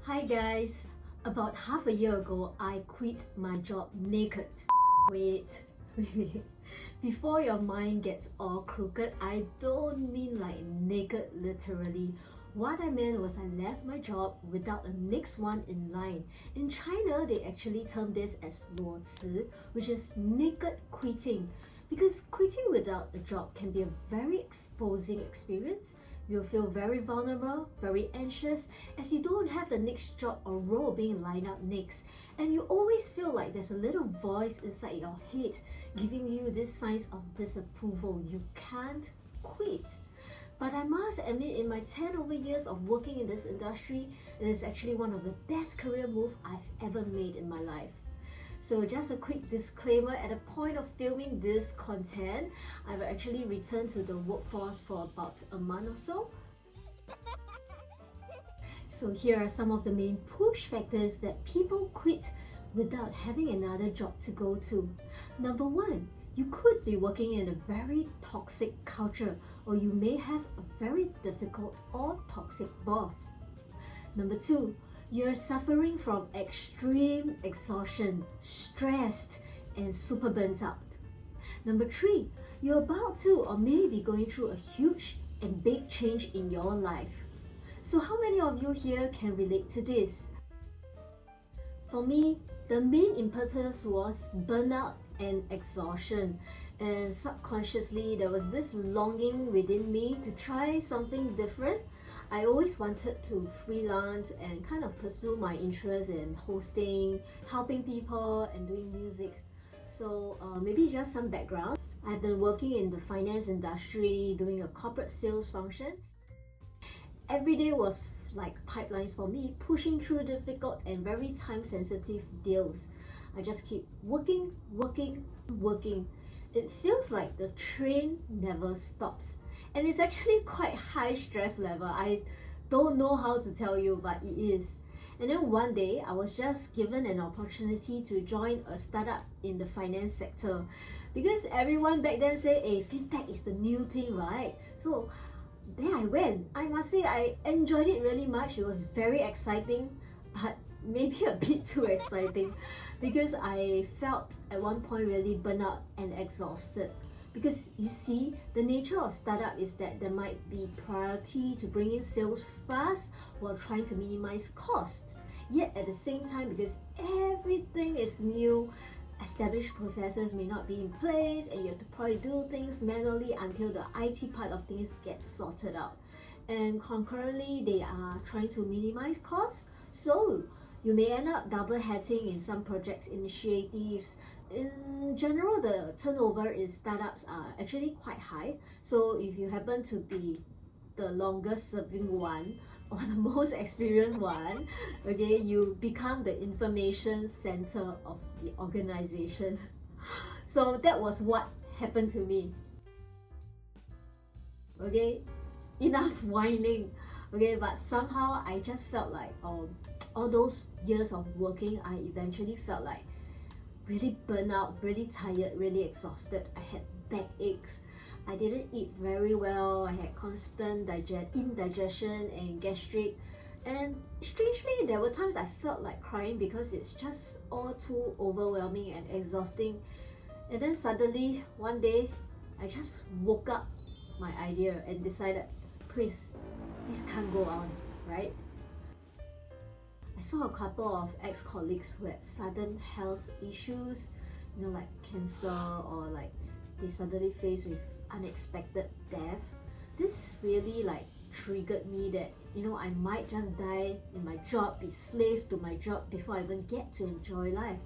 Hi guys! About half a year ago, I quit my job naked. Wait. Before your mind gets all crooked, I don't mean like naked literally. What I meant was I left my job without a next one in line. In China, they actually term this as 裸辞, which is naked quitting. Because quitting without a job can be a very exposing experience. You'll feel very vulnerable, very anxious, as you don't have the next job or role being lined up next. And you always feel like there's a little voice inside your head giving you these signs of disapproval. You can't quit. But I must admit, in my 10 over years of working in this industry, it is actually one of the best career moves I've ever made in my life. So just a quick disclaimer, at the point of filming this content, I've actually returned to the workforce for about a month or so. So here are some of the main push factors that people quit without having another job to go to. Number one, you could be working in a very toxic culture, or you may have a very difficult or toxic boss. Number two, you're suffering from extreme exhaustion, stressed, and super burnt out. Number three, you're about to or may be going through a huge and big change in your life. So how many of you here can relate to this? For me, the main impetus was burnout and exhaustion, and subconsciously there was this longing within me to try something different. I always wanted to freelance and kind of pursue my interest in hosting, helping people, and doing music. So maybe just some background. I've been working in the finance industry, doing a corporate sales function. Every day was like pipelines for me, pushing through difficult and very time-sensitive deals. I just keep working. It feels like the train never stops. And it's actually quite high stress level. I don't know how to tell you, but it is. And then one day, I was just given an opportunity to join a startup in the finance sector. Because everyone back then said, hey, fintech is the new thing, right? So there I went. I must say I enjoyed it really much. It was very exciting, but maybe a bit too exciting because I felt at one point really burnt out and exhausted. Because you see, the nature of startup is that there might be priority to bring in sales fast while trying to minimize cost. Yet at the same time, because everything is new, established processes may not be in place and you have to probably do things manually until the IT part of things gets sorted out. And concurrently, they are trying to minimize costs. So you may end up double hatting in some projects initiatives. In general, the turnover in startups are actually quite high. So if you happen to be the longest serving one or the most experienced one, okay, you become the information center of the organization. So that was what happened to me. Okay, enough whining. Okay, but somehow I just felt like all those years of working, I eventually felt like really burnt out, really tired, really exhausted. I had backaches. I didn't eat very well. I had constant indigestion and gastric. And strangely, there were times I felt like crying because it's just all too overwhelming and exhausting. And then suddenly, one day, I just woke up my idea and decided, Chris, this can't go on, right? I saw a couple of ex-colleagues who had sudden health issues, like cancer, or like they suddenly faced with unexpected death. This really triggered me that I might just die in my job, be slave to my job before I even get to enjoy life.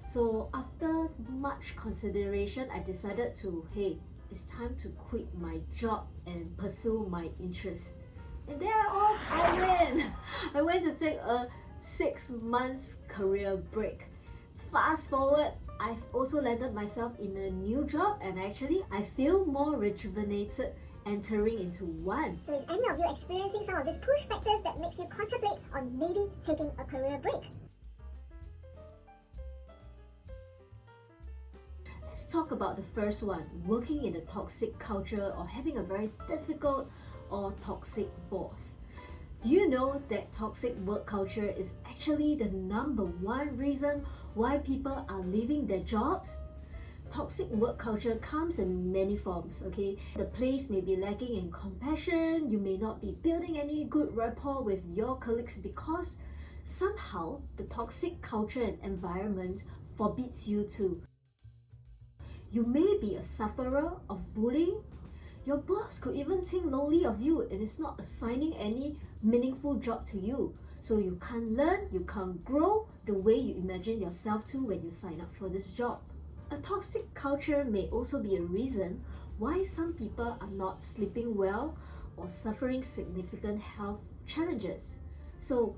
So after much consideration, I decided to, hey, it's time to quit my job and pursue my interests. And there off I went. I went to take a 6 months career break. Fast forward, I've also landed myself in a new job, and actually I feel more rejuvenated entering into one. So is any of you experiencing some of these push factors that makes you contemplate on maybe taking a career break? Let's talk about the first one, working in a toxic culture or having a very difficult or toxic boss. Do you know that toxic work culture is actually the #1 reason why people are leaving their jobs? Toxic work culture comes in many forms, okay? The place may be lacking in compassion, you may not be building any good rapport with your colleagues because somehow the toxic culture and environment forbids you to. You may be a sufferer of bullying. Your boss could even think lowly of you and is not assigning any meaningful job to you. So you can't learn, you can't grow the way you imagine yourself to when you sign up for this job. A toxic culture may also be a reason why some people are not sleeping well or suffering significant health challenges. So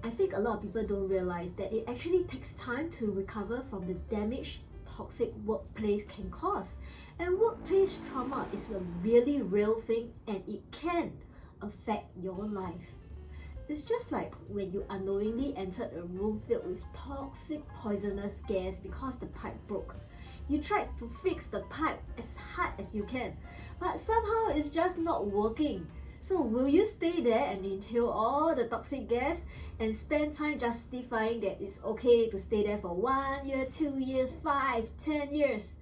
I think a lot of people don't realize that it actually takes time to recover from the damage toxic workplace can cause. And workplace trauma is a really real thing and it can affect your life. It's just like when you unknowingly entered a room filled with toxic poisonous gas because the pipe broke. You tried to fix the pipe as hard as you can, but somehow it's just not working. So will you stay there and inhale all the toxic gas and spend time justifying that it's okay to stay there for 1 year, 2 years, 5, 10 years?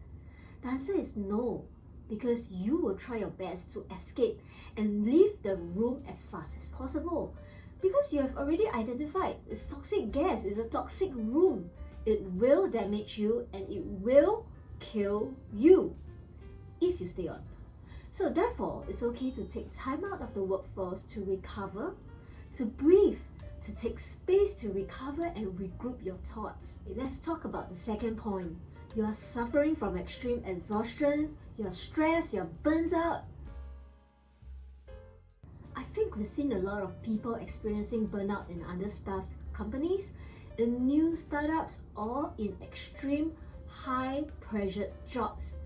The answer is no, because you will try your best to escape and leave the room as fast as possible. Because you have already identified it's toxic gas, it's a toxic room. It will damage you and it will kill you if you stay on. So therefore, it's okay to take time out of the workforce to recover, to breathe, to take space to recover and regroup your thoughts. Let's talk about the second point. You are suffering from extreme exhaustion, you're stressed, you're burnt out. I think we've seen a lot of people experiencing burnout in understaffed companies, in new startups, or in extreme high pressured jobs.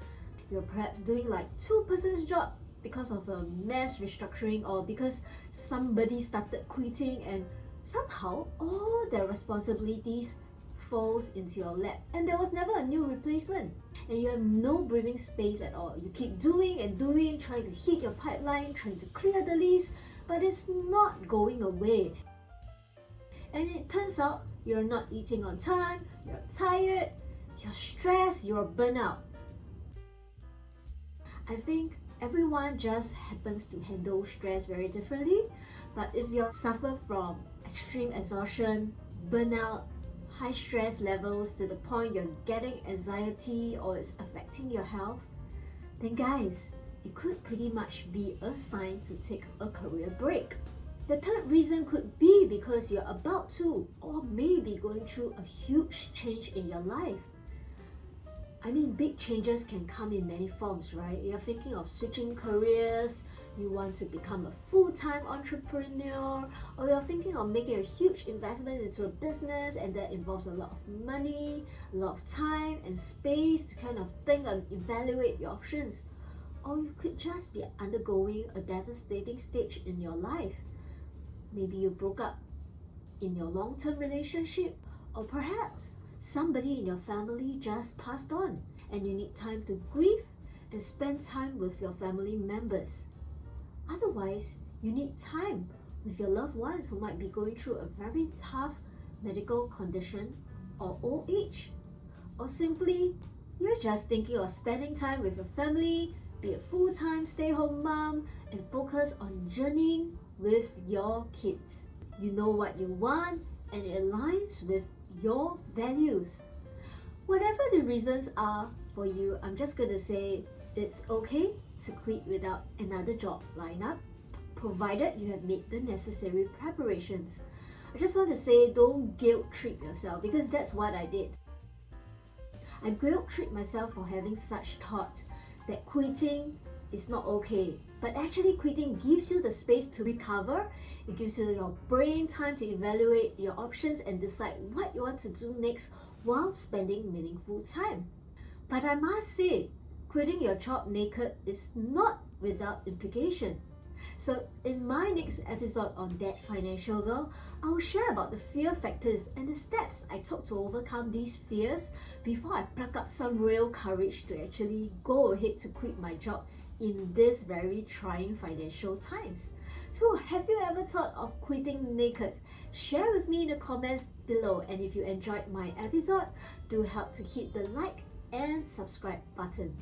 You're perhaps doing like 2-person's job because of a mass restructuring or because somebody started quitting and somehow all their responsibilities falls into your lap and there was never a new replacement and you have no breathing space at all. You keep doing and doing, trying to hit your pipeline, trying to clear the list, but it's not going away. And it turns out you're not eating on time, you're tired, you're stressed, you're burnout. I think everyone just happens to handle stress very differently, but if you suffer from extreme exhaustion, burnout, high stress levels to the point you're getting anxiety or it's affecting your health, then guys, it could pretty much be a sign to take a career break. The third reason could be because you're about to or maybe going through a huge change in your life. I mean, big changes can come in many forms, right? You're thinking of switching careers, you want to become a full-time entrepreneur, or you're thinking of making a huge investment into a business and that involves a lot of money, a lot of time and space to kind of think and evaluate your options. Or you could just be undergoing a devastating stage in your life. Maybe you broke up in your long-term relationship, or perhaps somebody in your family just passed on and you need time to grieve and spend time with your family members. Otherwise, you need time with your loved ones who might be going through a very tough medical condition or old age. Or simply, you're just thinking of spending time with your family, be a full-time stay-home mom, and focus on journeying with your kids. You know what you want and it aligns with your values. Whatever the reasons are for you, I'm just gonna say it's okay to quit without another job lined up, provided you have made the necessary preparations. I just want to say don't guilt trip yourself because that's what I did. I guilt trip myself for having such thoughts that quitting is not okay, but actually quitting gives you the space to recover. It gives you your brain time to evaluate your options and decide what you want to do next while spending meaningful time. But I must say, quitting your job naked is not without implication. So in my next episode on That Financial Girl, I'll share about the fear factors and the steps I took to overcome these fears before I pluck up some real courage to actually go ahead to quit my job in these very trying financial times. So have you ever thought of quitting naked? Share with me in the comments below, and if you enjoyed my episode, do help to hit the like and subscribe button.